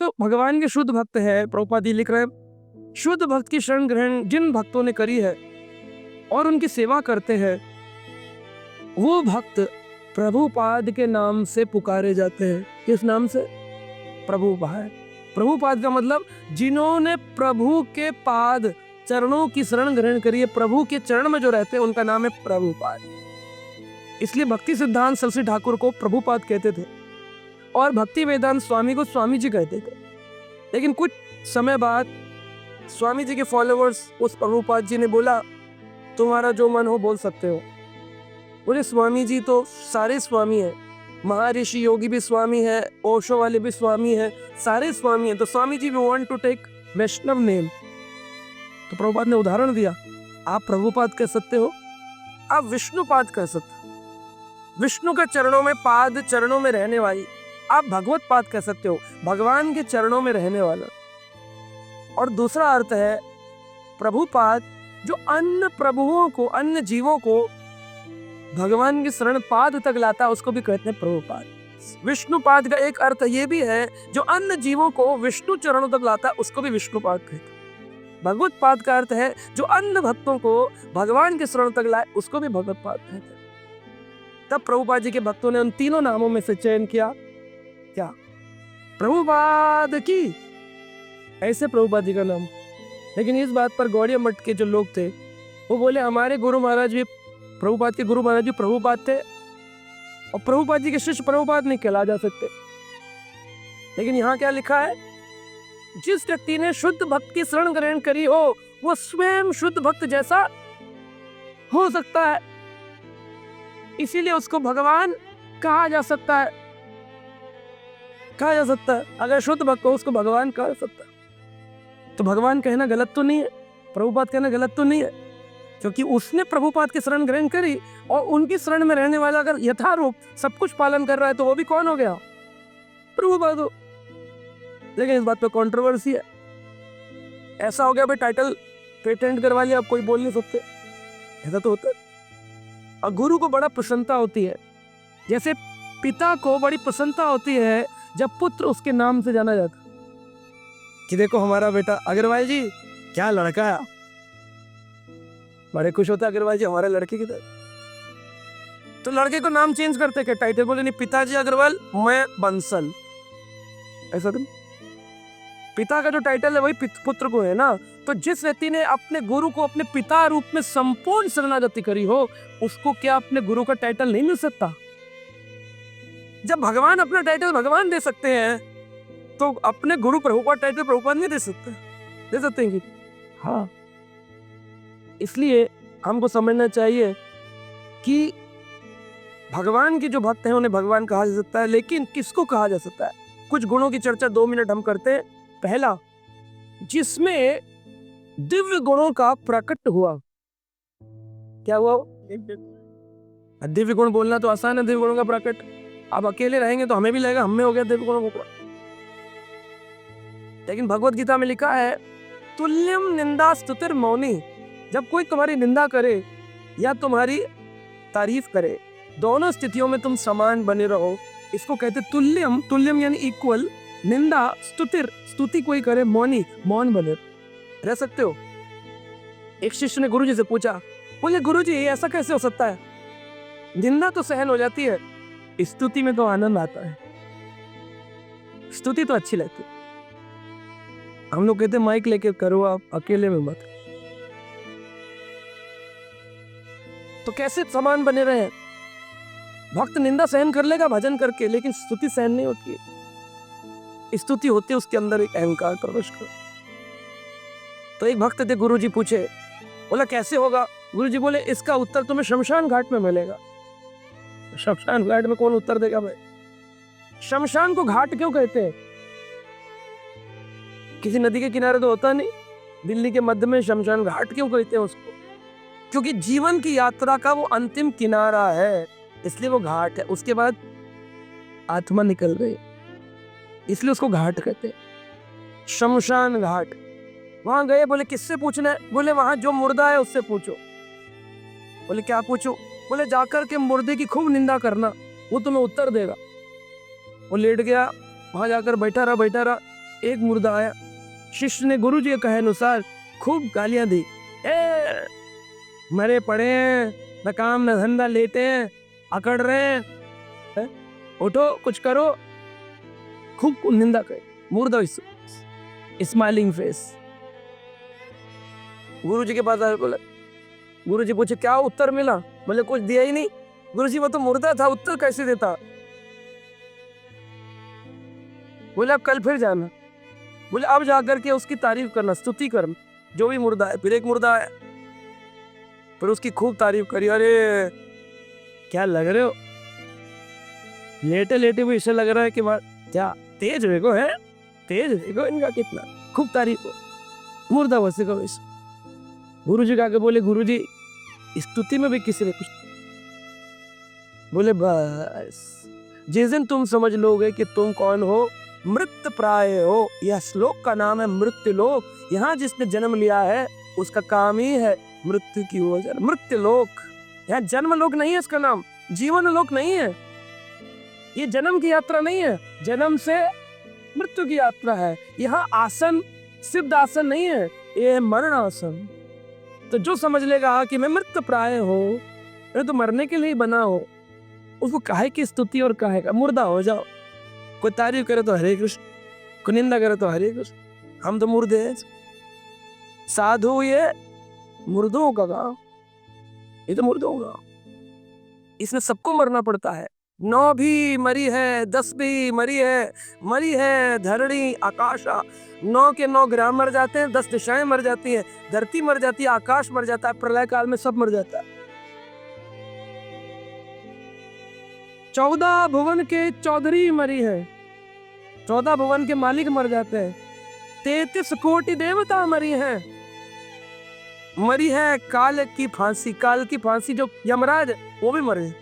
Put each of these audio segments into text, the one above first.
तो भगवान के शुद्ध भक्त है, प्रभुपाद जी लिख रहे हैं, शुद्ध भक्त की शरण ग्रहण जिन भक्तों ने करी है और उनकी सेवा करते हैं, वो भक्त प्रभुपाद के नाम से पुकारे जाते हैं। किस नाम से? प्रभुपाद। प्रभुपाद का मतलब जिन्होंने प्रभु के पाद चरणों की शरण ग्रहण करी है, प्रभु के चरण में जो रहते हैं, उनका नाम है प्रभुपाद। इसलिए भक्ति सिद्धांत सरस्वती ठाकुर को प्रभुपाद कहते थे और भक्ति वेदांत स्वामी को स्वामी जी कहते थे। लेकिन कुछ समय बाद स्वामी जी के फॉलोअर्स उस प्रभुपाद जी ने बोला, तुम्हारा जो मन हो बोल सकते हो। बोले स्वामी जी तो सारे स्वामी हैं, महर्षि योगी भी स्वामी है, ओशो वाले भी स्वामी है, सारे स्वामी हैं, तो Swami ji we want to take Vaishnava name. तो प्रभुपाद ने उदाहरण दिया, आप प्रभुपाद कह सकते हो, आप विष्णुपाद कह सकते हो, विष्णु के चरणों में पाद, चरणों में रहने वाली। आप भगवत पाद कह सकते हो, भगवान के चरणों में रहने वाला। और दूसरा अर्थ है प्रभुपाद, जो अन्य प्रभुओं को, अन्य जीवों को भगवान के शरण पाद तक लाता, उसको भी कहते हैं प्रभुपाद। विष्णुपाद का एक अर्थ ये भी है, जो अन्य जीवों को विष्णु चरणों तक लाता, उसको भी विष्णुपाद कहते हैं। भगवत पाद का अर्थ है जो अन्य भक्तों को भगवान के शरण तक लाए, उसको भी भगवत पाद कहते हैं। तब प्रभुपाद जी के भक्तों ने उन तीनों नामों में से चयन किया, क्या? प्रभुपाद की, ऐसे प्रभुपाद जी का नाम। लेकिन इस बात पर गौड़िया मठ के जो लोग थे, वो बोले हमारे गुरु महाराज भी, प्रभुपाद के गुरु महाराज भी प्रभुपाद थे और प्रभुपाद जी के शिष्य प्रभुपाद नहीं कहला जा सकते। लेकिन यहाँ क्या लिखा है? जिस व्यक्ति ने शुद्ध भक्त की शरण ग्रहण करी हो, वो स्वयं शुद्ध भक्त जैसा हो सकता है, इसीलिए उसको भगवान कहा जा सकता है। कहा जा सकता है, अगर शुद्ध भक्त को उसको भगवान कहा जा सकता है। तो भगवान कहना गलत तो नहीं है, प्रभुपाद कहना गलत तो नहीं है, क्योंकि उसने प्रभुपाद की शरण ग्रहण करी और उनकी शरण में रहने वाला अगर यथारूप सब कुछ पालन कर रहा है, तो वो भी कौन हो गया? प्रभुपाद हो। लेकिन इस बात पे कंट्रोवर्सी है। ऐसा हो गया भाई, टाइटल पेटेंट करवा लिया, अब कोई बोल नहीं सकते, ऐसा तो होता है। और गुरु को बड़ा प्रसन्नता होती है, जैसे पिता को बड़ी प्रसन्नता होती है जब पुत्र उसके नाम से जाना जाता कि देखो हमारा बेटा अग्रवाल जी, क्या लड़का है। बड़े खुश होता अग्रवाल जी हमारे लड़के की तरह। तो लड़के को नाम चेंज करते क्या? टाइटल बोले नहीं, पिताजी अग्रवाल, मैं बंसल, ऐसा तो पिता का जो टाइटल है वही पुत्र को है ना। तो जिस व्यक्ति ने अपने गुरु को अपने पिता रूप में संपूर्ण शरणागति करी हो, उसको क्या अपने गुरु का टाइटल नहीं मिल सकता? जब भगवान अपना टाइटल भगवान दे सकते हैं, तो अपने गुरु प्रभुपाद टाइटल प्रभुपाद नहीं दे सकते? दे सकते हैं कि? हाँ। इसलिए हमको समझना चाहिए कि भगवान के जो भक्त हैं उन्हें भगवान कहा जा सकता है, लेकिन किसको कहा जा सकता है? कुछ गुणों की चर्चा 2 मिनट हम करते हैं। पहला, जिसमें दिव्य गुणों का प्रकट हुआ। क्या हुआ? दिव्य गुण बोलना तो आसान है, दिव्य गुणों का प्रकट। आप अकेले रहेंगे तो हमें भी लगेगा हमें हो गया दिव्य गुणों का। लेकिन भगवत गीता में लिखा है, तुल्यम निंदा स्तुतिर मौनी। जब कोई तुम्हारी निंदा करे या तुम्हारी तारीफ करे, दोनों स्थितियों में तुम समान बने रहो, इसको कहते तुल्यम। तुल्यम यानी इक्वल, निंदा स्तुतिर, स्तुति कोई करे, मौनी, मौन बने रह सकते हो। एक शिष्य ने गुरुजी से पूछा, बोले गुरुजी ऐसा कैसे हो सकता है? निंदा तो सहन हो जाती है, स्तुति में तो आनंद आता है, स्तुति तो अच्छी लगती है। हम लोग कहते माइक लेके करो, आप अकेले में मत। तो कैसे समान बने रहे? भक्त निंदा सहन कर लेगा भजन करके, लेकिन स्तुति सहन नहीं होती है। स्तुति होती है उसके अंदर एक अहंकार प्रवेश कर। तो एक भक्त थे, गुरुजी पूछे, बोला कैसे होगा? गुरुजी बोले इसका उत्तर तुम्हें शमशान घाट में मिलेगा। शमशान घाट में कौन उत्तर देगा भाई? शमशान को घाट क्यों कहते हैं? किसी नदी के किनारे तो होता नहीं, दिल्ली के मध्य में शमशान घाट क्यों कहते हैं उसको? क्योंकि जीवन की यात्रा का वो अंतिम किनारा है, इसलिए वो घाट है। उसके बाद आत्मा निकल गई, इसलिए उसको घाट कहते हैं, शमशान घाट। वहां गए, बोले किससे पूछना है? बोले वहां जो मुर्दा है उससे पूछो। बोले क्या पूछो? बोले जाकर के मुर्दे की खूब निंदा करना, वो तुम्हें उत्तर देगा। वो लेट गया, वहां जाकर बैठा रहा, एक मुर्दा आया, शिष्य ने गुरु जी के कहे अनुसार खूब गालियां दी। मरे पड़े हैं, न काम न धंधा, लेते हैं, अकड़ रहे हैं, उठो कुछ करो, खूब निंदा करे। मुर्दा स्माइलिंग फेस। गुरु जी के पास आया, बोला, गुरु जी पूछे क्या उत्तर मिला? बोले कुछ दिया ही नहीं। गुरु जी वो तो मुर्दा था, उत्तर कैसे देता? बोले अब कल फिर जाना। बोले अब जाकर के उसकी तारीफ करना, स्तुति करना, जो भी मुर्दा है। फिर एक मुर्दा आया, फिर उसकी खूब तारीफ करी। अरे क्या लग रहे हो, लेटे लेटे भी ऐसे लग रहा है कि क्या तेज देखो है, तेज देखो इनका कितना, खूब तारीफ हो। मुर्दा वैसे को वैसे। गुरु जी आके बोले, गुरु जी स्तुति में भी किसी ने कुछ। बोले बस जिस दिन तुम समझ लोगे कि तुम कौन हो, मृत प्राय हो। यह श्लोक का नाम है मृत्यु लोक। यहाँ जिसने जन्म लिया है उसका काम ही है मृत्यु की ओर। मृत्यु लोक, यहाँ जन्म लोक नहीं है, इसका नाम जीवन लोक नहीं है। ये जन्म की यात्रा नहीं है, जन्म से मृत्यु की यात्रा है। यहाँ आसन सिद्ध आसन नहीं है, ये है मरण आसन। तो जो समझ लेगा कि मैं मृत प्राय हो, मैं तो मरने के लिए बना हो, उसको काहे की स्तुति और काहे का मुर्दा हो जाओ। कोई तारीफ करे तो हरे कृष्ण, कोई निंदा करे तो हरे कृष्ण। हम तो मुर्दे हैं, साधु ये मुर्दों का गाँव, ये तो मुर्दों का गाँव। इसमें सबको मरना पड़ता है। 9 भी मरी है, 10 भी मरी है धरणी आकाशा। 9 के 9 ग्रह मर जाते हैं, 10 दिशाएं मर जाती हैं, धरती मर जाती है, आकाश मर जाता है, प्रलय काल में सब मर जाता है। 14 भुवन के चौधरी मरी है, 14 भुवन के मालिक मर जाते हैं। 33 कोटि देवता मरी है काल की फांसी। काल की फांसी जो यमराज वो भी मरे।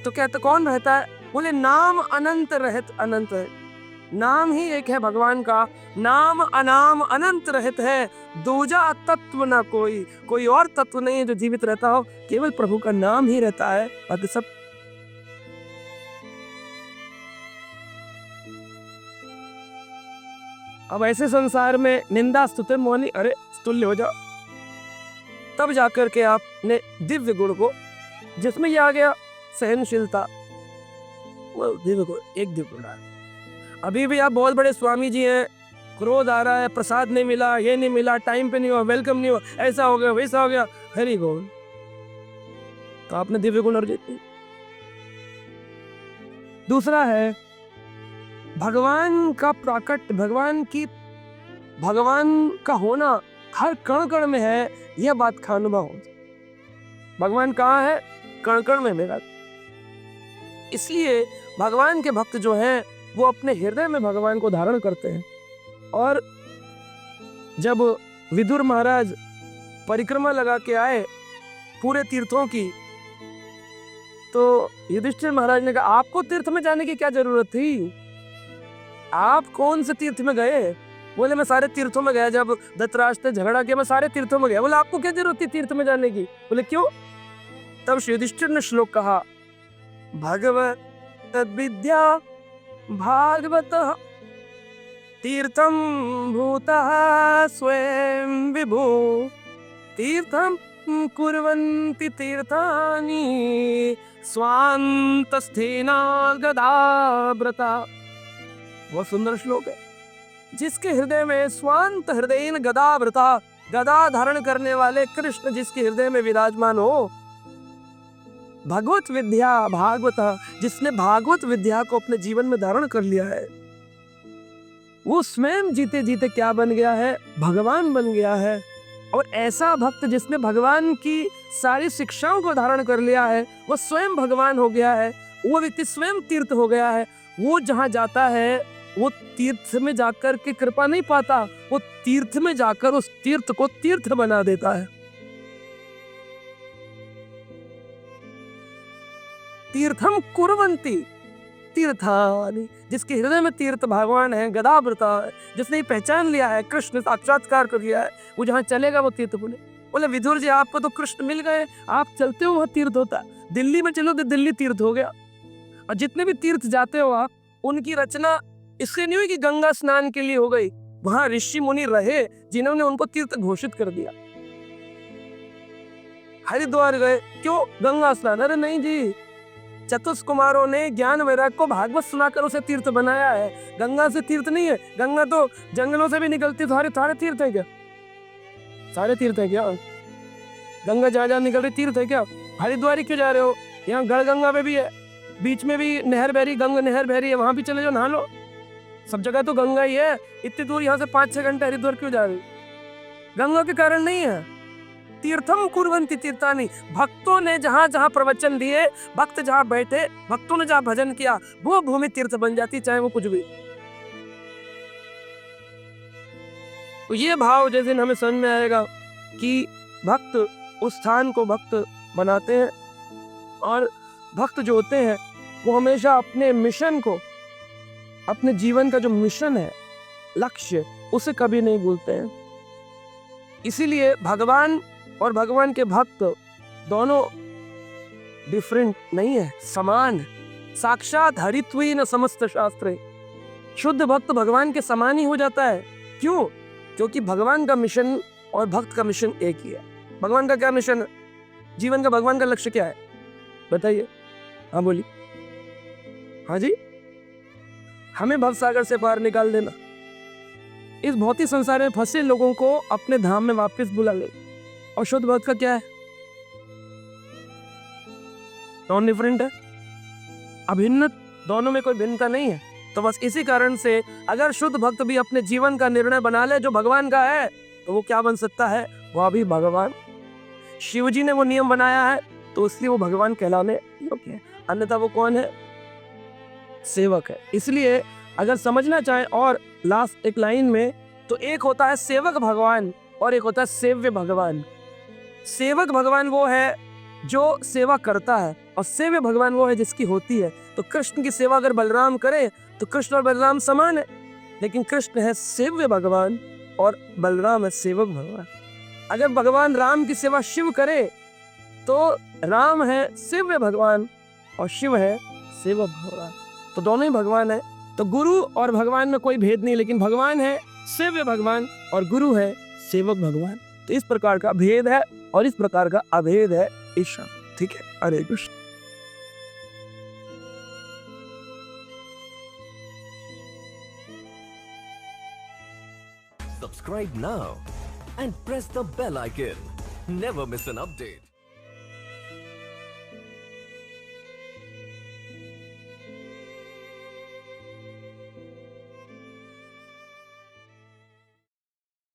तो कहते कौन रहता है? बोले नाम अनंत रहत अनंत है। नाम ही एक है भगवान का, नाम अनाम अनंत रहत है। दूजा तत्व ना कोई और तत्व नहीं है जो जीवित रहता हो, केवल प्रभु का नाम ही रहता है। बाकी सब अब ऐसे संसार में निंदा स्तुति मोहनी, अरे तुल्य हो जाओ, तब जाकर के आपने दिव्य गुण को, जिसमें यह आ गया सहनशीलता, वो दिव्य गुण, एक दिव्य गुण है। अभी भी आप बहुत बड़े स्वामी जी हैं, क्रोध आ रहा है, प्रसाद नहीं मिला, ये नहीं मिला, टाइम पे नहीं हुआ, वेलकम नहीं हुआ, ऐसा हो गया वैसा हो गया, हरि बोल, तो आपने दिव्य गुण अर्जित किए। दूसरा है भगवान का प्राकट, भगवान का होना हर कण कण में है, यह बात का अनुभव हो। भगवान कहाँ है? कण कण में मेरा। इसलिए भगवान के भक्त जो हैं वो अपने हृदय में भगवान को धारण करते हैं। और जब विदुर महाराज परिक्रमा लगा के आए पूरे तीर्थों की, तो युधिष्ठिर महाराज ने कहा आपको तीर्थ में जाने की क्या जरूरत थी? आप कौन से तीर्थ में गए? बोले मैं सारे तीर्थों में गया, जब धृतराष्ट्र से झगड़ा किया मैं सारे तीर्थों में गया। बोले आपको क्या जरूरत थी तीर्थ में जाने की? बोले क्यों? तब युधिष्ठिर ने श्लोक कहा, भगवत विद्या भागवत तीर्थम भूतः स्वयं विभु तीर्थम कुर्वन्ति तीर्थानि स्वान्तस्थेना गदाव्रता। बहुत सुंदर श्लोक है। जिसके हृदय में स्वांत हृदयेन गदाव्रता, गदा धारण करने वाले कृष्ण जिसके हृदय में विराजमान हो, भगवत विद्या भागवत, जिसने भागवत विद्या को अपने जीवन में धारण कर लिया है, वो स्वयं जीते जीते क्या बन गया है? भगवान बन गया है। और ऐसा भक्त जिसने भगवान की सारी शिक्षाओं को धारण कर लिया है, वो स्वयं भगवान हो गया है, वो व्यक्ति स्वयं तीर्थ हो गया है। वो जहां जाता है वो तीर्थ में जाकर के कृपा नहीं पाता, वो तीर्थ में जाकर उस तीर्थ को तीर्थ बना देता है। तीर्थम कुर्वन्ति तीर्थानि, जिसके हृदय में तीर्थ भगवान है, गदाव्रता है, जिसने पहचान लिया है, कृष्ण साक्षात्कार कर लिया है, वो जहां चलेगा वो तीर्थ बोले विदुर जी आपको तो कृष्ण मिल गए, आप चलते हो वह तीर्थ होता। दिल्ली में चलो तो दिल्ली तीर्थ हो गया। और जितने भी तीर्थ जाते हो आप, उनकी रचना इससे नहीं हुई कि गंगा स्नान के लिए हो गई, वहां ऋषि मुनि रहे जिन्होंने उनको तीर्थ घोषित कर दिया। हरिद्वार गए, क्यों? गंगा स्नान। अरे नहीं जी, चतुष्कुमारों ने ज्ञान वैराग को भागवत सुनाकर उसे तीर्थ बनाया है। गंगा से तीर्थ नहीं है, गंगा तो जंगलों से भी निकलती। सारे सारे तीर्थ है क्या? सारे तीर्थ है क्या? गंगा जहाँ जहाँ निकल रही तीर्थ है क्या? हरिद्वार क्यों जा रहे हो? यहाँ गढ़गंगा में भी है, बीच में भी नहर बह रही, गंगा नहर बह रही है, वहां भी चले जाओ, नहा लो। सब जगह तो गंगा ही है। इतनी दूर यहाँ से 5-6 घंटे हरिद्वार क्यों जा रही? गंगा के कारण नहीं है। तीर्थम कुर्वन्ति तीर्थानि, भक्तों ने जहां जहां प्रवचन दिए, भक्त जहां बैठे, भक्तों ने जहां भजन किया, वो भूमि तीर्थ बन जाती, चाहे वो कुछ भी। तो ये भाव जैसे हमें समझ में आएगा कि भक्त उस स्थान को भक्त बनाते हैं, और भक्त जो होते हैं वो हमेशा अपने मिशन को, अपने जीवन का जो मिशन है, लक्ष्य, उसे कभी नहीं भूलते हैं। इसीलिए भगवान और भगवान के भक्त दोनों डिफरेंट नहीं है, समान। साक्षात हरित्वेन समस्त शास्त्रे, शुद्ध भक्त भगवान के समान ही हो जाता है। क्यों? क्योंकि भगवान का मिशन और भक्त का मिशन एक ही है। भगवान का क्या मिशन है? जीवन का भगवान का लक्ष्य क्या है? बताइए। हाँ बोलिए। हाँ जी, हमें भवसागर से पार निकाल देना, इस भौतिक संसार में फंसे लोगों को अपने धाम में वापस बुला ले। और शुद्ध भक्त का क्या है? नॉन डिफरेंट है, अभिन्न, दोनों में कोई भिन्नता नहीं है। तो बस इसी कारण से अगर शुद्ध भक्त भी अपने जीवन का निर्णय बना ले जो भगवान का है, तो वो क्या बन सकता है? वह भी भगवान। शिव जी ने वो नियम बनाया है, तो इसलिए वो भगवान कहलाने योग्य है, अन्यथा वो कौन है? सेवक है। इसलिए अगर समझना चाहे और लास्ट एक लाइन में, तो एक होता है सेवक भगवान और एक होता है सेव्य भगवान। सेवक भगवान वो है जो सेवा करता है, और सेव्य भगवान वो है जिसकी होती है। तो कृष्ण की सेवा अगर बलराम करे तो कृष्ण और बलराम समान है, लेकिन कृष्ण है सेव्य भगवान और बलराम है सेवक भगवान। अगर भगवान राम की सेवा शिव करे तो राम है सेव्य भगवान और शिव है सेवक भगवान, तो दोनों ही भगवान है। तो गुरु और भगवान में कोई भेद नहीं, लेकिन भगवान है सेव्य भगवान और गुरु है सेवक भगवान। तो इस प्रकार का भेद है और इस प्रकार का अभेद है ईश्वर। ठीक है, हरे Krishna. Subscribe now and press the bell icon. Never miss an update.